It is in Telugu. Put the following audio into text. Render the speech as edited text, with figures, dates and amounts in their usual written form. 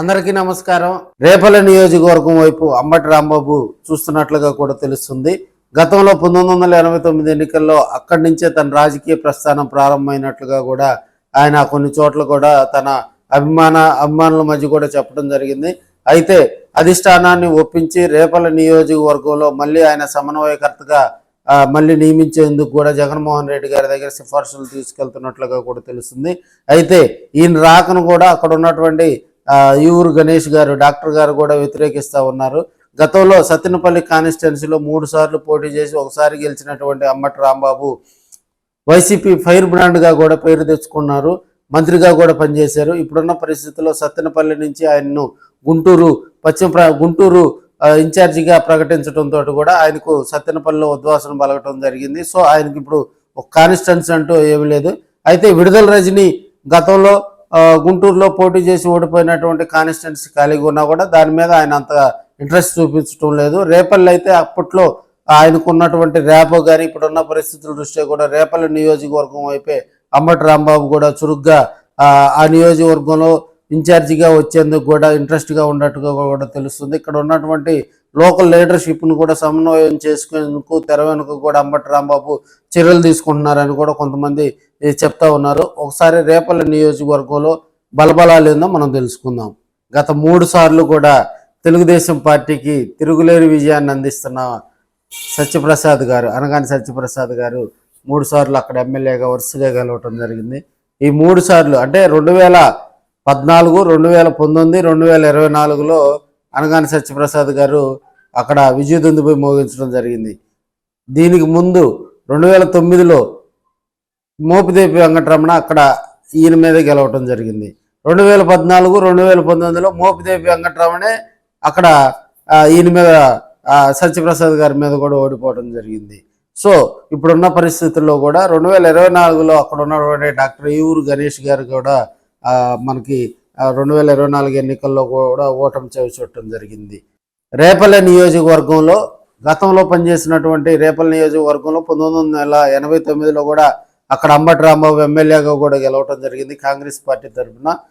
అందరికీ నమస్కారం. రేపల నియోజకవర్గం వైపు అంబటి రాంబాబు చూస్తున్నట్లుగా కూడా తెలుస్తుంది. గతంలో 1989 ఎన్నికల్లో అక్కడి నుంచే తన రాజకీయ ప్రస్థానం ప్రారంభమైనట్లుగా కూడా ఆయన కొన్ని చోట్ల కూడా తన అభిమానుల మధ్య కూడా చెప్పడం జరిగింది. అయితే అధిష్టానాన్ని ఒప్పించి రేపల నియోజకవర్గంలో మళ్ళీ ఆయన సమన్వయకర్తగా మళ్ళీ నియమించేందుకు కూడా జగన్మోహన్ రెడ్డి గారి దగ్గర సిఫార్సులు తీసుకెళ్తున్నట్లుగా కూడా తెలుస్తుంది. అయితే ఈయన రాకను కూడా అక్కడ ఉన్నటువంటి యూరు గణేష్ గారు డాక్టర్ గారు కూడా వ్యతిరేకిస్తూ ఉన్నారు. గతంలో సత్తెనపల్లి కాన్స్టిట్యున్సీలో 3 సార్లు పోటీ చేసి ఒకసారి గెలిచినటువంటి అంబటి రాంబాబు వైసీపీ ఫైర్ బ్రాండ్గా కూడా పేరు తెచ్చుకున్నారు. మంత్రిగా కూడా పనిచేశారు. ఇప్పుడున్న పరిస్థితుల్లో సత్తెనపల్లి నుంచి ఆయన్ను గుంటూరు ఇన్ఛార్జిగా ప్రకటించడంతో కూడా ఆయనకు సత్తెనపల్లిలో ఉద్వాసన పలకటం జరిగింది. సో ఆయనకి ఇప్పుడు ఒక కాన్స్టిట్యున్సీ అంటూ ఏమీ లేదు. అయితే విడుదల రజని గతంలో గుంటూరులో పోటీ చేసి ఓడిపోయినటువంటి కాన్స్టిట్యున్సీ ఖాళీగా ఉన్నా కూడా దాని మీద ఆయన అంత ఇంట్రెస్ట్ చూపించడం లేదు. రేపల్లి అయితే అప్పట్లో ఆయనకు ఉన్నటువంటి రేపో కానీ ఇప్పుడున్న పరిస్థితుల దృష్ట్యా కూడా రేపల్లి నియోజకవర్గం వైపే అంబటి రాంబాబు కూడా చురుగ్గా ఆ నియోజకవర్గంలో ఇన్ఛార్జిగా వచ్చేందుకు కూడా ఇంట్రెస్ట్గా ఉన్నట్టుగా కూడా తెలుస్తుంది. ఇక్కడ ఉన్నటువంటి లోకల్ లీడర్షిప్ను కూడా సమన్వయం చేసుకునేందుకు తెర వెనుక కూడా అంబటి రాంబాబు చర్యలు తీసుకుంటున్నారని కూడా కొంతమంది చెప్తా ఉన్నారు. ఒకసారి రేపల్లి నియోజకవర్గంలో బలబలాలు ఏందో మనం తెలుసుకుందాం. గత 3 సార్లు కూడా తెలుగుదేశం పార్టీకి తిరుగులేని విజయాన్ని అందిస్తున్న సత్యప్రసాద్ గారు అనగాని సత్యప్రసాద్ గారు 3 సార్లు అక్కడ ఎమ్మెల్యేగా వరుసగా గెలవటం జరిగింది. ఈ 3 సార్లు అంటే 2014, 2019, 2024లో అనగాని సత్యప్రసాద్ గారు అక్కడ విజయదుందుపై మోగించడం జరిగింది. దీనికి ముందు 2009లో మోపిదేవి వెంకటరమణ అక్కడ ఈయన మీద గెలవటం జరిగింది. 2014, 2019లో మోపిదేవి వెంకటరమణే అక్కడ ఈయన మీద సత్యప్రసాద్ గారి మీద కూడా ఓడిపోవడం జరిగింది. సో ఇప్పుడున్న పరిస్థితుల్లో కూడా 2024లో అక్కడ ఉన్నటువంటి డాక్టర్ యూరు గణేష్ గారు కూడా మనకి 2024 ఎన్నికల్లో కూడా ఓటమి చవిచూడటం జరిగింది. రేపల్లె నియోజకవర్గంలో గతంలో పనిచేసినటువంటి రేపల్లె నియోజకవర్గంలో 1989లో కూడా అక్కడ అంబటి రాంబాబు ఎమ్మెల్యేగా కూడా గెలవటం జరిగింది కాంగ్రెస్ పార్టీ తరఫున.